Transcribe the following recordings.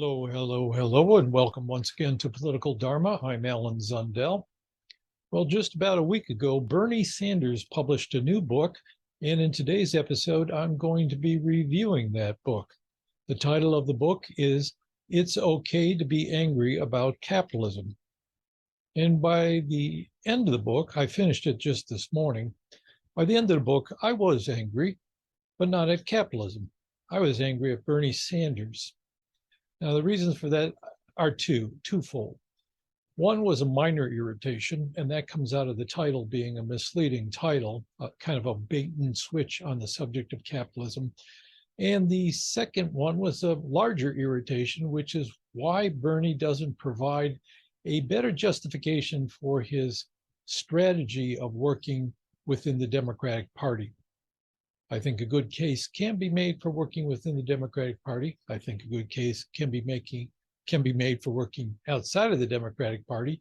Hello, hello, hello, and welcome once again to Political Dharma. I'm Alan Zundell. Well, just about a week ago, Bernie Sanders published a new book, and in today's episode, I'm going to be reviewing that book. The title of the book is It's Okay to Be Angry About Capitalism. And by the end of the book, I finished it just this morning. By the end of the book, I was angry, but not at capitalism. I was angry at Bernie Sanders. Now, the reasons for that are twofold. One was a minor irritation, and that comes out of the title being a misleading title, kind of a bait and switch on the subject of capitalism. And the second one was a larger irritation, which is why Bernie doesn't provide a better justification for his strategy of working within the Democratic Party. I think a good case can be made for working within the Democratic Party. I think a good case can be made for working outside of the Democratic Party.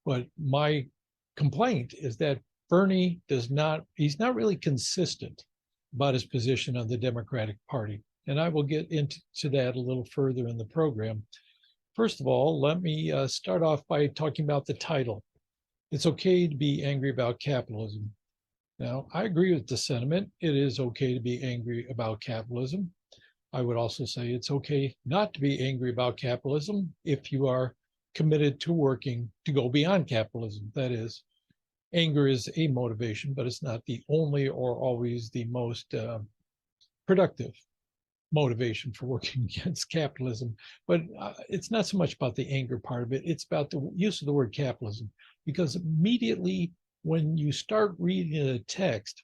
But my complaint is that Bernie he's not really consistent about his position on the Democratic Party. And I will get into that a little further in the program. First of all, let me start off by talking about the title. It's okay to be angry about capitalism. Now, I agree with the sentiment. It is okay to be angry about capitalism. I would also say it's okay not to be angry about capitalism if you are committed to working to go beyond capitalism. That is, anger is a motivation, but it's not the only or always the most productive motivation for working against capitalism. But it's not so much about the anger part of it. It's about the use of the word capitalism, because immediately when you start reading the text,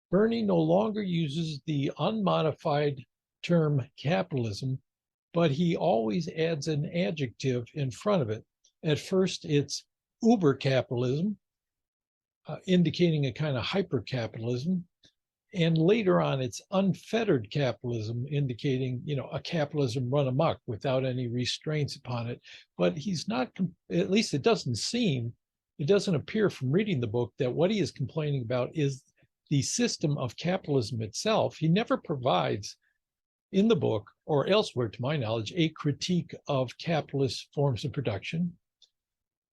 Bernie no longer uses the unmodified term capitalism, but he always adds an adjective in front of it. At first, it's uber capitalism, indicating a kind of hyper capitalism. And later on, it's unfettered capitalism, indicating, a capitalism run amok without any restraints upon it. But he's not, at least it doesn't appear from reading the book that what he is complaining about is the system of capitalism itself. He never provides in the book or elsewhere, to my knowledge, a critique of capitalist forms of production.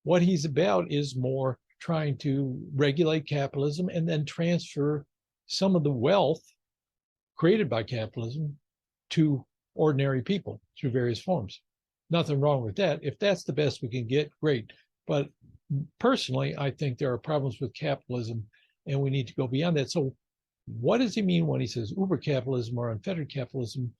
What he's about is more trying to regulate capitalism and then transfer some of the wealth created by capitalism to ordinary people through various forms. Nothing wrong with that. If that's the best we can get, great. But personally, I think there are problems with capitalism and we need to go beyond that. So what does he mean when he says uber capitalism or unfettered capitalism?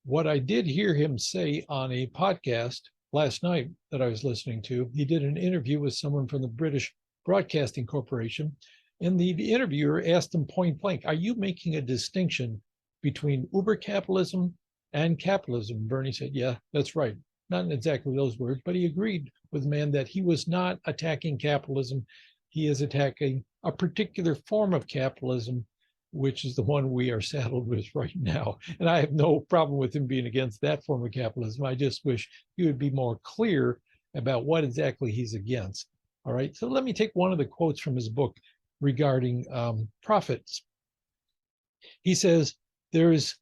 What I did hear him say on a podcast last night that I was listening to, he did an interview with someone from the British Broadcasting Corporation. And the interviewer asked him point blank, are you making a distinction between uber capitalism and capitalism? Bernie said, yeah, that's right. Not in exactly those words, but he agreed with the man that he was not attacking capitalism. He is attacking a particular form of capitalism, which is the one we are saddled with right now. And I have no problem with him being against that form of capitalism. I just wish he would be more clear about what exactly he's against. All right, so let me take one of the quotes from his book regarding profits. He says, there is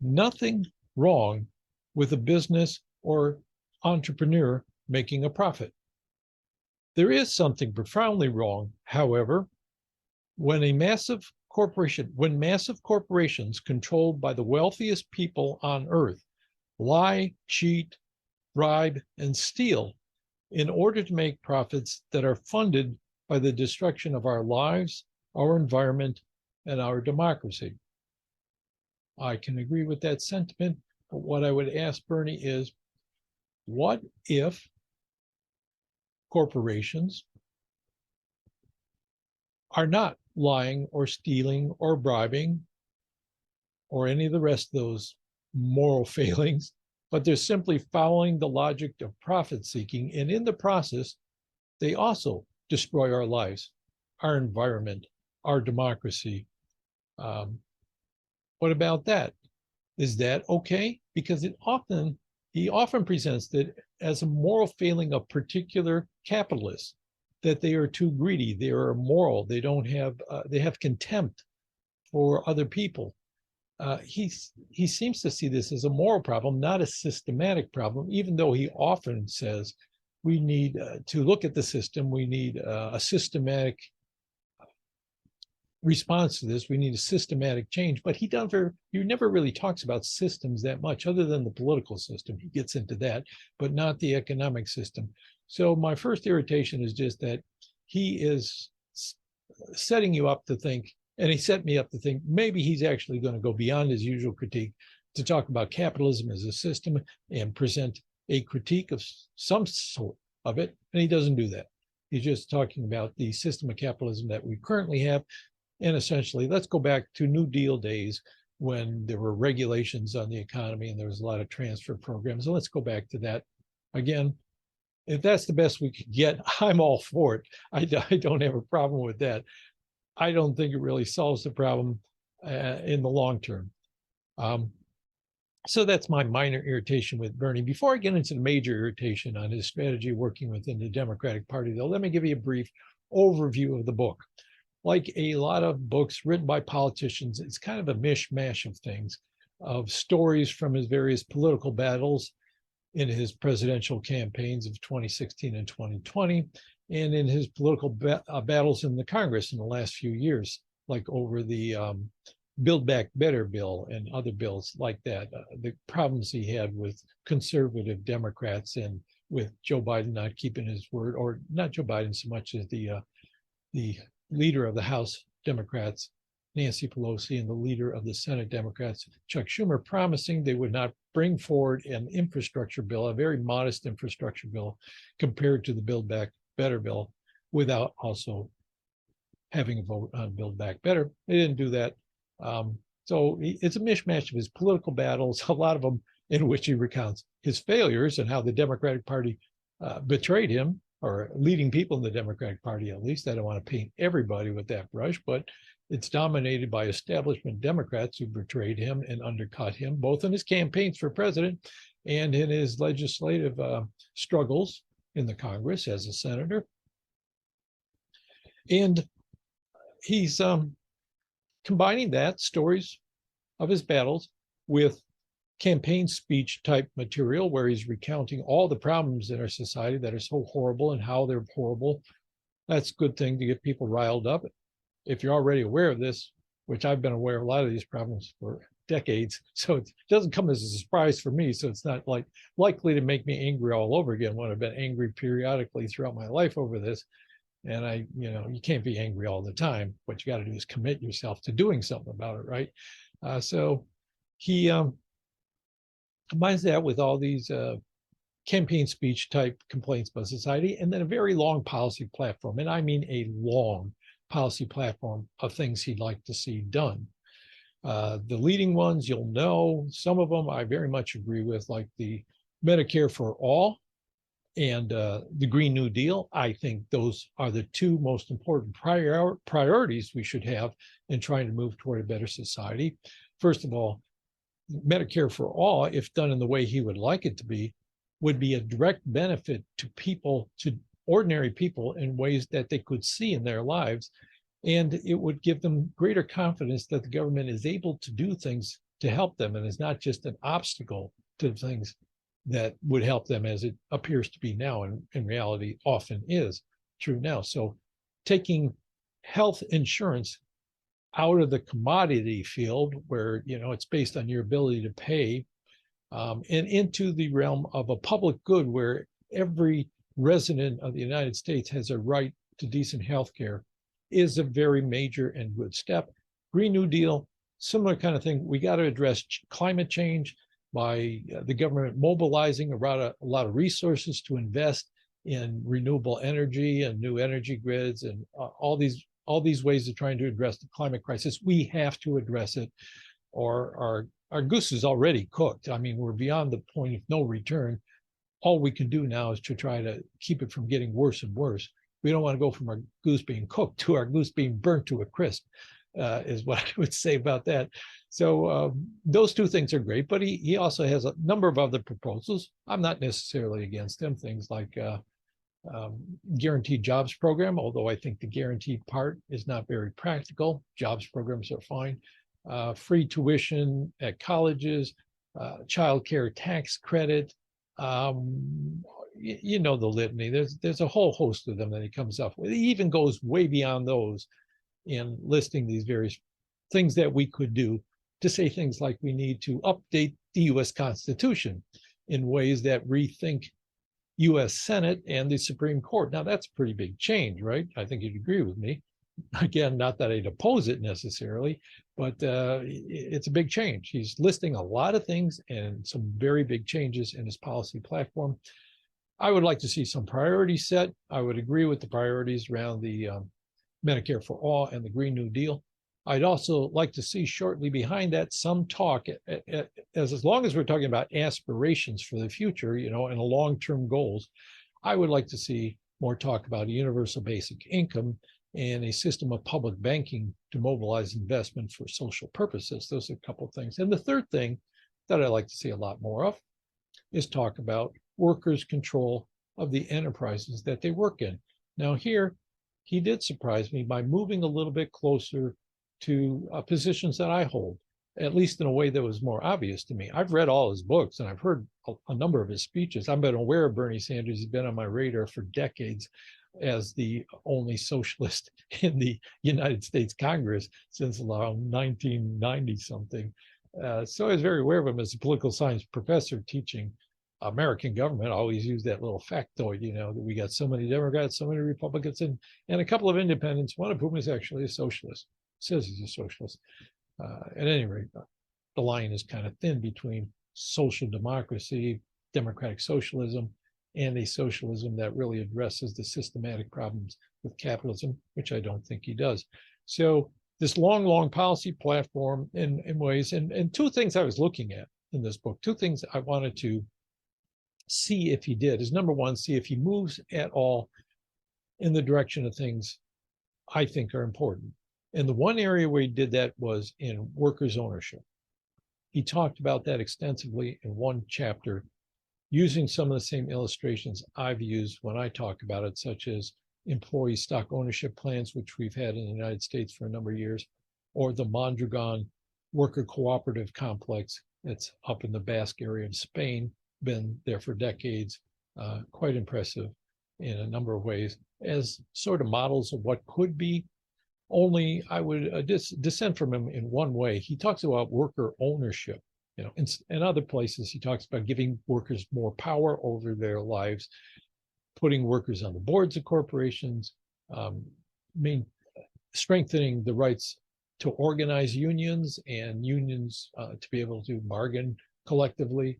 nothing wrong with a business or entrepreneur making a profit. There is something profoundly wrong, however, when massive corporations controlled by the wealthiest people on earth lie, cheat, bribe, and steal in order to make profits that are funded by the destruction of our lives, our environment, and our democracy. I can agree with that sentiment, but what I would ask Bernie is, what if corporations are not lying or stealing or bribing or any of the rest of those moral failings, but they're simply following the logic of profit seeking, and in the process, they also destroy our lives, our environment, our democracy. What about that? Is that okay? Because he often presents it as a moral failing of particular capitalists, that they are too greedy, they are immoral, they have contempt for other people. he seems to see this as a moral problem, not a systematic problem, even though he often says we need to look at the system. We need a systematic response to this. We need a systematic change. But he never really talks about systems that much, other than the political system. He gets into that, but not the economic system. So my first irritation is just that he is setting you up to think, and he set me up to think maybe he's actually going to go beyond his usual critique to talk about capitalism as a system and present a critique of some sort of it. And he doesn't do that. He's just talking about the system of capitalism that we currently have. And essentially, let's go back to New Deal days when there were regulations on the economy and there was a lot of transfer programs. And let's go back to that again. If that's the best we could get, I'm all for it. I don't have a problem with that. I don't think it really solves the problem in the long term. So that's my minor irritation with Bernie. Before I get into the major irritation on his strategy working within the Democratic Party, though, let me give you a brief overview of the book. Like a lot of books written by politicians, it's kind of a mishmash of things, of stories from his various political battles in his presidential campaigns of 2016 and 2020, and in his political battles in the Congress in the last few years, like over the Build Back Better bill and other bills like that, the problems he had with conservative Democrats and with Joe Biden not keeping his word, or not Joe Biden so much as the leader of the House Democrats, Nancy Pelosi, and the leader of the Senate Democrats, Chuck Schumer, promising they would not bring forward an infrastructure bill, a very modest infrastructure bill compared to the Build Back Better bill, without also having a vote on Build Back Better. They didn't do that. So it's a mishmash of his political battles, a lot of them in which he recounts his failures and how the Democratic Party betrayed him, or leading people in the Democratic Party, at least. I don't want to paint everybody with that brush, but it's dominated by establishment Democrats who betrayed him and undercut him, both in his campaigns for president and in his legislative struggles in the Congress as a senator. And he's combining that, stories of his battles, with campaign speech type material where he's recounting all the problems in our society that are so horrible and how they're horrible. That's a good thing to get people riled up. If you're already aware of this, which I've been aware of a lot of these problems for decades, so it doesn't come as a surprise for me. So it's not like likely to make me angry all over again when I've been angry periodically throughout my life over this. And you can't be angry all the time. What you got to do is commit yourself to doing something about it, right? So he combines that with all these campaign speech type complaints about society, and then a very long policy platform. And I mean a long policy platform of things he'd like to see done. The leading ones, you'll know, some of them I very much agree with, like the Medicare for all and the Green New Deal. I think those are the two most important priorities we should have in trying to move toward a better society. First of all, Medicare for all, if done in the way he would like it to be, would be a direct benefit to people, to ordinary people, in ways that they could see in their lives. And it would give them greater confidence that the government is able to do things to help them and is not just an obstacle to things that would help them, as it appears to be now, and in reality often is true now. So taking health insurance out of the commodity field, where it's based on your ability to pay, and into the realm of a public good where every resident of the United States has a right to decent health care, is a very major and good step. Green New Deal, similar kind of thing. We got to address climate change by the government mobilizing a lot of resources to invest in renewable energy and new energy grids and all these ways of trying to address the climate crisis. We have to address it, or our goose is already cooked. I mean, we're beyond the point of no return. All we can do now is to try to keep it from getting worse and worse. We don't want to go from our goose being cooked to our goose being burnt to a crisp, is what I would say about that. So those two things are great, but he also has a number of other proposals. I'm not necessarily against them. Things like guaranteed jobs program, although I think the guaranteed part is not very practical. Jobs programs are fine. free tuition at colleges, child care tax credit. You know the litany. There's a whole host of them that he comes up with. He even goes way beyond those in listing these various things that we could do to say things like we need to update the U.S. Constitution in ways that rethink U.S. Senate and the Supreme Court. Now, that's a pretty big change, right? I think you'd agree with me. Again, not that I'd oppose it necessarily, but it's a big change. He's listing a lot of things and some very big changes in his policy platform. I would like to see some priorities set. I would agree with the priorities around the Medicare for All and the Green New Deal. I'd also like to see shortly behind that some talk, as long as we're talking about aspirations for the future, you know, and long-term goals, I would like to see more talk about a universal basic income and a system of public banking to mobilize investment for social purposes. Those are a couple of things. And the third thing that I'd like to see a lot more of is talk about workers' control of the enterprises that they work in. Now here, he did surprise me by moving a little bit closer to positions that I hold, at least in a way that was more obvious to me. I've read all his books and I've heard a number of his speeches. I've been aware of Bernie Sanders. He's been on my radar for decades as the only socialist in the United States Congress since around 1990 something. So I was very aware of him as a political science professor teaching American government. I always use that little factoid, you know, that we got so many Democrats, so many Republicans, and a couple of independents, one of whom is actually a socialist, says he's a socialist. At any rate, the line is kind of thin between social democracy, democratic socialism, and a socialism that really addresses the systematic problems with capitalism, which I don't think he does. So this long policy platform in ways, and two things I was looking at in this book, two things I wanted to see if he did is, number one, see if he moves at all in the direction of things I think are important. And the one area where he did that was in workers' ownership. He talked about that extensively in one chapter, using some of the same illustrations I've used when I talk about it, such as employee stock ownership plans, which we've had in the United States for a number of years, or the Mondragon worker cooperative complex that's up in the Basque area of Spain, been there for decades, quite impressive in a number of ways, as sort of models of what could be. Only I would dissent from him in one way. He talks about worker ownership. You know, in other places, he talks about giving workers more power over their lives, putting workers on the boards of corporations, strengthening the rights to organize unions and unions to be able to bargain collectively.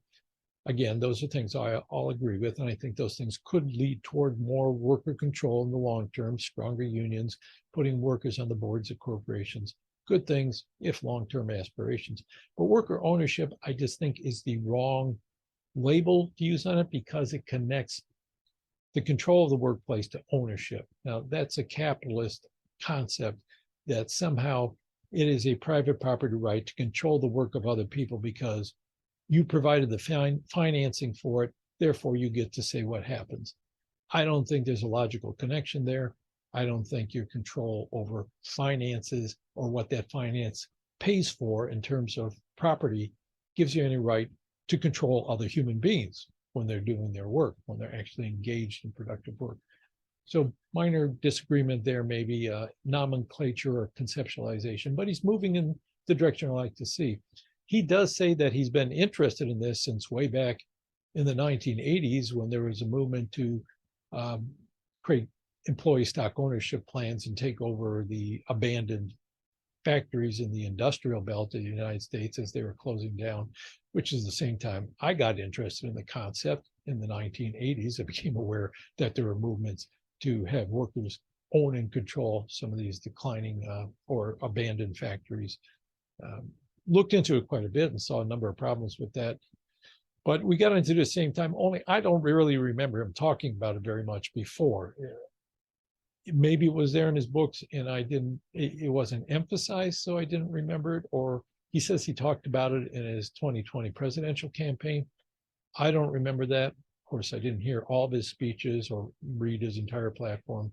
Again, those are things I all agree with, and I think those things could lead toward more worker control in the long term, stronger unions, putting workers on the boards of corporations. Good things if long-term aspirations. But worker ownership, I just think, is the wrong label to use on it because it connects the control of the workplace to ownership. Now, that's a capitalist concept that somehow it is a private property right to control the work of other people because you provided the financing for it, therefore you get to say what happens. I don't think there's a logical connection there. I don't think your control over finances or what that finance pays for in terms of property gives you any right to control other human beings when they're doing their work, when they're actually engaged in productive work. So minor disagreement there, maybe nomenclature or conceptualization, but he's moving in the direction I like to see. He does say that he's been interested in this since way back in the 1980s when there was a movement to create employee stock ownership plans and take over the abandoned factories in the industrial belt of the United States as they were closing down, which is the same time I got interested in the concept in the 1980s. I became aware that there were movements to have workers own and control some of these declining or abandoned factories. Looked into it quite a bit and saw a number of problems with that. But we got into it at the same time, only I don't really remember him talking about it very much before. Maybe it was there in his books and it wasn't emphasized, so I didn't remember it. Or he says he talked about it in his 2020 presidential campaign. I don't remember that. Of course, I didn't hear all of his speeches or read his entire platform.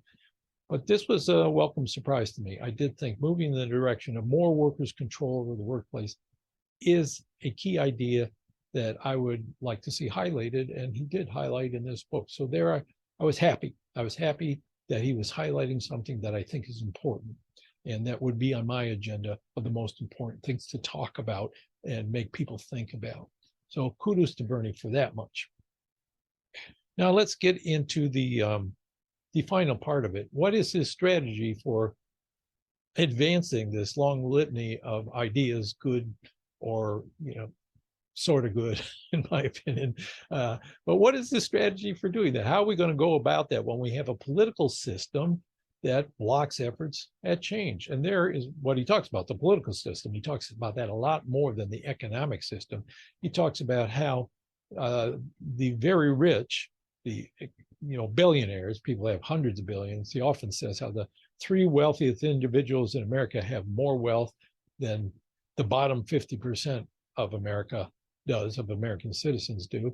But this was a welcome surprise to me. I did think moving in the direction of more workers' control over the workplace is a key idea that I would like to see highlighted, and he did highlight in this book. So there, I was happy. I was happy that he was highlighting something that I think is important, and that would be on my agenda of the most important things to talk about and make people think about. So kudos to Bernie for that much. Now let's get into the final part of it. What is his strategy for advancing this long litany of ideas, good or, sort of good, in my opinion. But what is the strategy for doing that? How are we going to go about that when we have a political system that blocks efforts at change? And there is what he talks about, the political system. He talks about that a lot more than the economic system. He talks about how the very rich, the billionaires, people have hundreds of billions. He often says how the three wealthiest individuals in America have more wealth than the bottom 50% of America does, of American citizens do.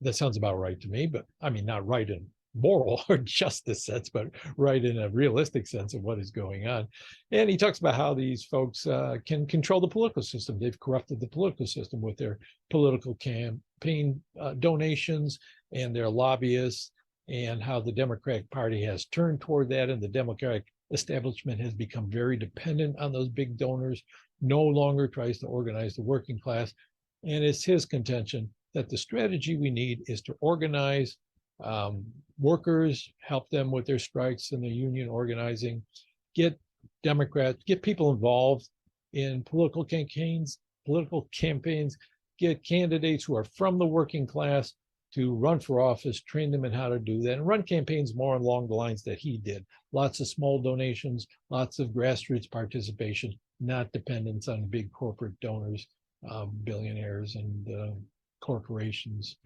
That sounds about right to me, but I mean, not right in moral or justice sense, but right in a realistic sense of what is going on. And he talks about how these folks can control the political system. They've corrupted the political system with their political campaign donations and their lobbyists, and how the Democratic Party has turned toward that, and the Democratic establishment has become very dependent on those big donors, no longer tries to organize the working class. And it's his contention that the strategy we need is to organize workers, help them with their strikes and their union organizing, get Democrats, get people involved in political campaigns, get candidates who are from the working class to run for office, train them in how to do that, and run campaigns more along the lines that he did. Lots of small donations, lots of grassroots participation, not dependence on big corporate donors, billionaires and corporations.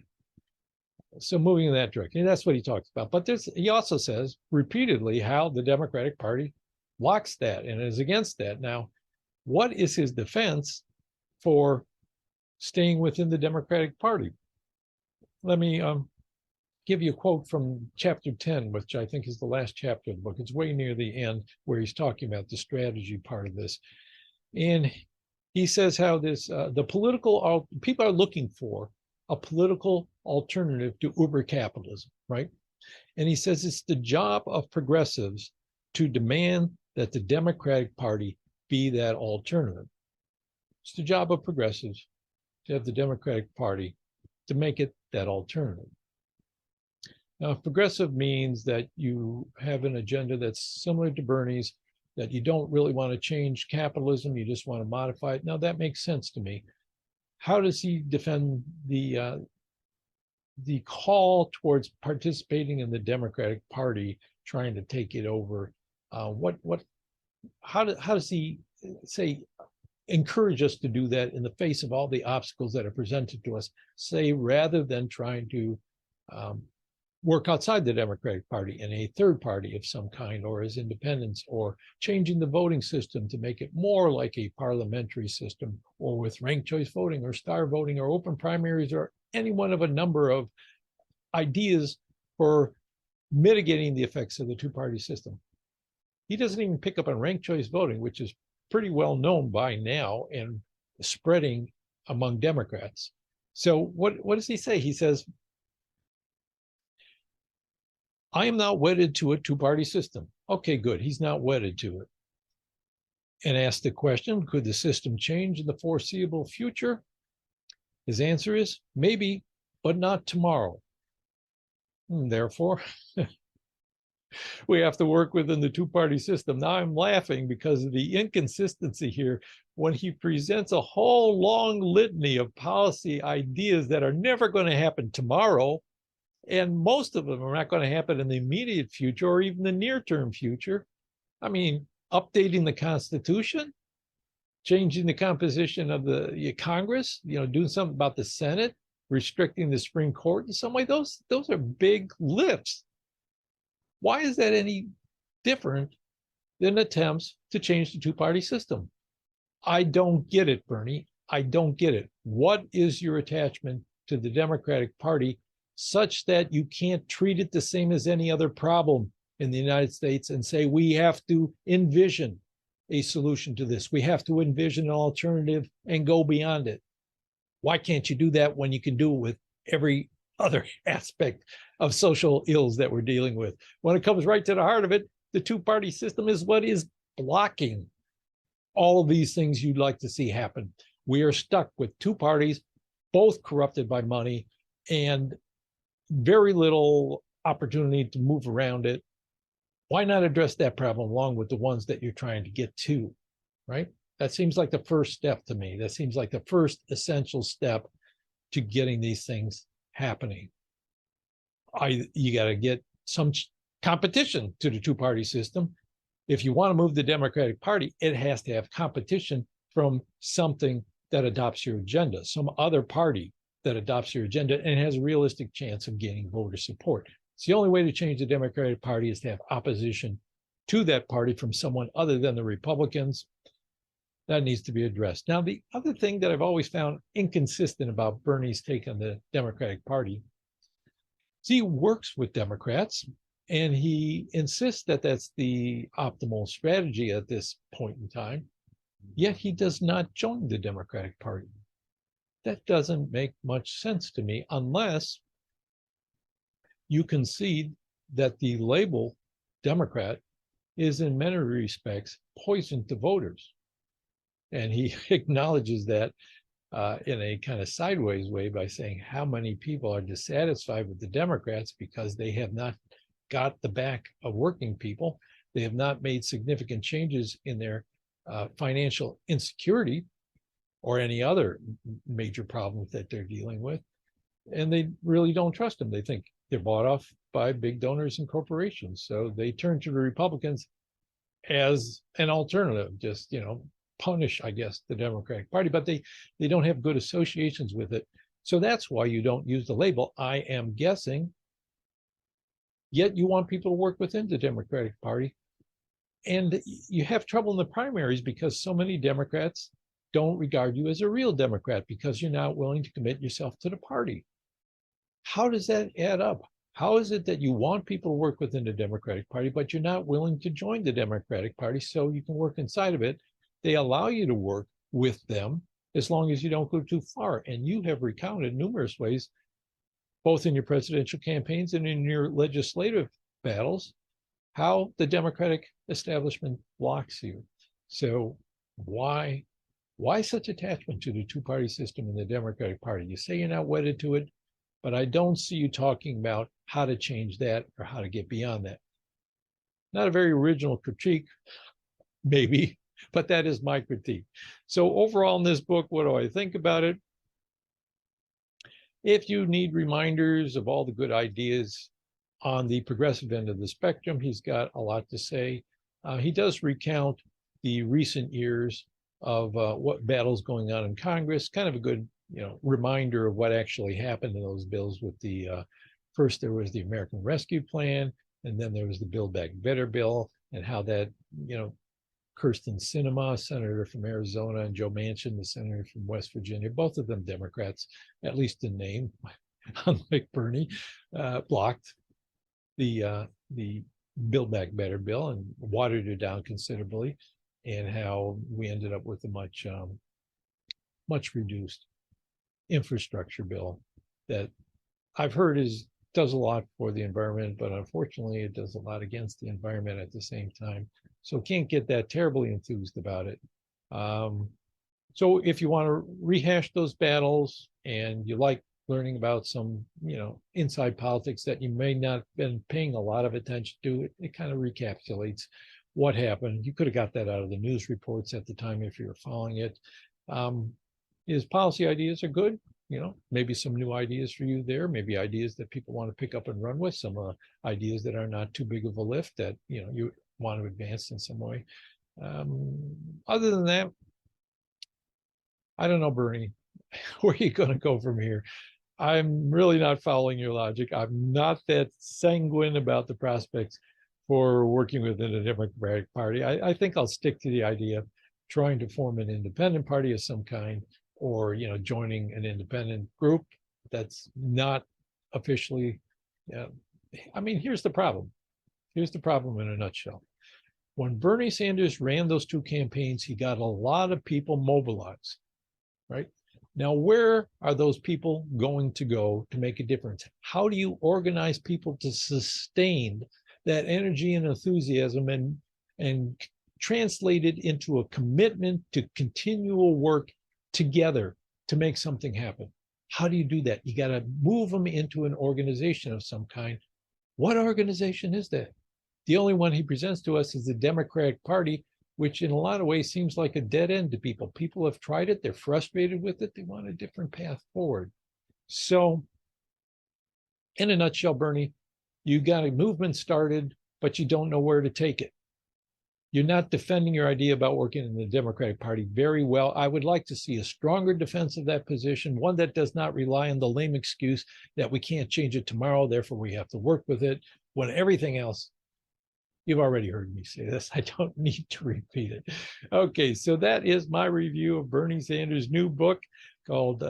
So moving in that direction, and that's what he talks about. But he also says repeatedly how the Democratic Party blocks that and is against that. Now, what is his defense for staying within the Democratic Party? Let me give you a quote from chapter 10, which I think is the last chapter of the book. It's way near the end where he's talking about the strategy part of this. And he says how this, people are looking for a political alternative to uber capitalism, right? And he says it's the job of progressives to demand that the Democratic Party be that alternative. It's the job of progressives to have the Democratic Party to make it that alternative. Now, if progressive means that you have an agenda that's similar to Bernie's, that you don't really want to change capitalism, you just want to modify it. Now, that makes sense to me. How does he defend the call towards participating in the Democratic Party, trying to take it over? How does he encourage us to do that in the face of all the obstacles that are presented to us, say, rather than trying to work outside the Democratic Party in a third party of some kind, or as independents, or changing the voting system to make it more like a parliamentary system, or with ranked choice voting or star voting or open primaries, or any one of a number of ideas for mitigating the effects of the two-party system. He doesn't even pick up on ranked choice voting, which is pretty well known by now and spreading among Democrats. So what does he say? He says, I am not wedded to a two-party system. Okay, good. He's not wedded to it. And asked the question, could the system change in the foreseeable future? His answer is maybe, but not tomorrow. And therefore, we have to work within the two-party system. Now I'm laughing because of the inconsistency here when he presents a whole long litany of policy ideas that are never going to happen tomorrow. And most of them are not going to happen in the immediate future or even the near-term future. I mean, updating the Constitution, changing the composition of the Congress, doing something about the Senate, restricting the Supreme Court in some way. Those are big lifts. Why is that any different than attempts to change the two-party system? I don't get it, Bernie. I don't get it. What is your attachment to the Democratic Party such that you can't treat it the same as any other problem? in the United States and say, we have to envision a solution to this. We have to envision an alternative and go beyond it. Why can't you do that when you can do it with every other aspect of social ills that we're dealing with? When it comes right to the heart of it, the two-party system is what is blocking all of these things you'd like to see happen. We are stuck with two parties, both corrupted by money, and very little opportunity to move around it. Why not address that problem along with the ones that you're trying to get to, right? That seems like the first step to me. That seems like the first essential step to getting these things happening. You got to get some competition to the two-party system. If you want to move the Democratic Party, it has to have competition from something that adopts your agenda, some other party that adopts your agenda and has a realistic chance of gaining voter support. It's the only way to change the Democratic Party is to have opposition to that party from someone other than the Republicans. That needs to be addressed. Now, the other thing that I've always found inconsistent about Bernie's take on the Democratic Party is he works with Democrats and he insists that that's the optimal strategy at this point in time, yet he does not join the Democratic Party. That doesn't make much sense to me unless you concede that the label Democrat is in many respects poison to voters. And he acknowledges that in a kind of sideways way by saying how many people are dissatisfied with the Democrats because they have not got the back of working people. They have not made significant changes in their financial insecurity or any other major problems that they're dealing with. And they really don't trust them. They think they're bought off by big donors and corporations. So they turn to the Republicans as an alternative, just, punish, I guess, the Democratic Party, but they don't have good associations with it. So that's why you don't use the label, I am guessing. Yet you want people to work within the Democratic Party. And you have trouble in the primaries because so many Democrats don't regard you as a real Democrat because you're not willing to commit yourself to the party. How does that add up? How is it that you want people to work within the Democratic Party, but you're not willing to join the Democratic Party so you can work inside of it? They allow you to work with them as long as you don't go too far. And you have recounted numerous ways, both in your presidential campaigns and in your legislative battles, how the Democratic establishment blocks you. So why such attachment to the two-party system in the Democratic Party? You say you're not wedded to it, but I don't see you talking about how to change that or how to get beyond that. Not a very original critique, maybe, but that is my critique. So overall in this book, what do I think about it? If you need reminders of all the good ideas on the progressive end of the spectrum, he's got a lot to say. He does recount the recent years of what battles going on in Congress, kind of a good reminder of what actually happened in those bills with the first there was the American Rescue Plan, and then there was the Build Back Better bill, and how that, Kirsten Sinema, senator from Arizona, and Joe Manchin, the senator from West Virginia, both of them Democrats, at least in name, unlike Bernie, blocked the Build Back Better bill and watered it down considerably, and how we ended up with a much reduced infrastructure bill that I've heard does a lot for the environment, but unfortunately it does a lot against the environment at the same time. So can't get that terribly enthused about it. So if you want to rehash those battles and you like learning about some, inside politics that you may not have been paying a lot of attention to, it kind of recapitulates what happened. You could have got that out of the news reports at the time if you were following it. His policy ideas are good. Maybe some new ideas for you there, maybe ideas that people want to pick up and run with, some ideas that are not too big of a lift that, you want to advance in some way. Other than that, I don't know, Bernie, where are you going to go from here? I'm really not following your logic. I'm not that sanguine about the prospects for working within the Democratic Party. I think I'll stick to the idea of trying to form an independent party of some kind, or joining an independent group that's not officially. I mean, here's the problem: Here's the problem in a nutshell. When Bernie Sanders ran those two campaigns, he got a lot of people mobilized, right? Now, where are those people going to go to make a difference? How do you organize people to sustain that energy and enthusiasm and translate it into a commitment to continual work together to make something happen? How do you do that? You got to move them into an organization of some kind. What organization is that? The only one he presents to us is the Democratic Party, which in a lot of ways seems like a dead end to people. People have tried it. They're frustrated with it. They want a different path forward. So in a nutshell, Bernie, you got a movement started, but you don't know where to take it. You're not defending your idea about working in the Democratic Party very well. I would like to see a stronger defense of that position, one that does not rely on the lame excuse that we can't change it tomorrow, therefore we have to work with it, when everything else, you've already heard me say this. I don't need to repeat it. Okay, so that is my review of Bernie Sanders' new book called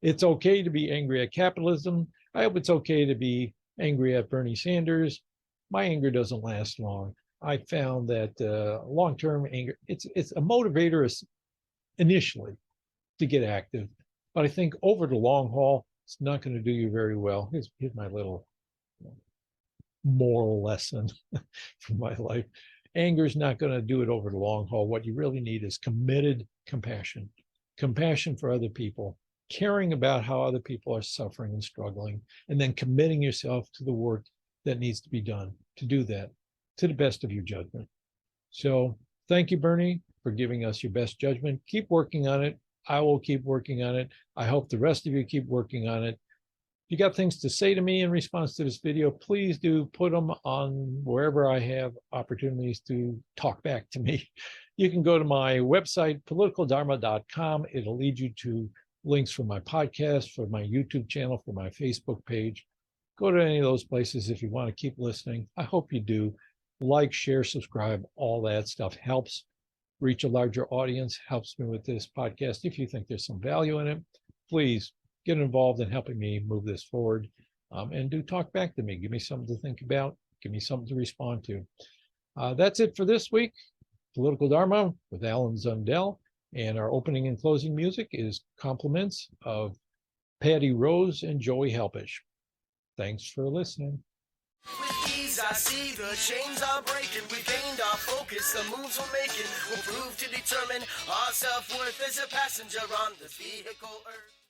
It's Okay to Be Angry at Capitalism. I hope it's okay to be angry at Bernie Sanders. My anger doesn't last long. I found that long-term anger, it's a motivator initially to get active, but I think over the long haul, it's not going to do you very well. Here's my little moral lesson from my life. Anger is not going to do it over the long haul. What you really need is committed compassion for other people, caring about how other people are suffering and struggling, and then committing yourself to the work that needs to be done to do that to the best of your judgment. So thank you, Bernie, for giving us your best judgment. Keep working on it. I will keep working on it. I hope the rest of you keep working on it. If you got things to say to me in response to this video, please do put them on wherever I have opportunities to talk back to me. You can go to my website, politicaldharma.com. It'll lead you to links for my podcast, for my YouTube channel, for my Facebook page. Go to any of those places if you want to keep listening. I hope you do. Like, share, subscribe, all that stuff helps reach a larger audience, helps me with this podcast. If you think there's some value in it, please get involved in helping me move this forward, and do talk back to me. Give me something to think about. Give me something to respond to. That's it for this week. Political Dharma with Alan Zundell. And our opening and closing music is Compliments of Patty Rose and Joey Helpish. Thanks for listening. With ease, I see the chains are breaking. We gained our focus, the moves we're making will prove to determine our self-worth as a passenger on this vehicle Earth.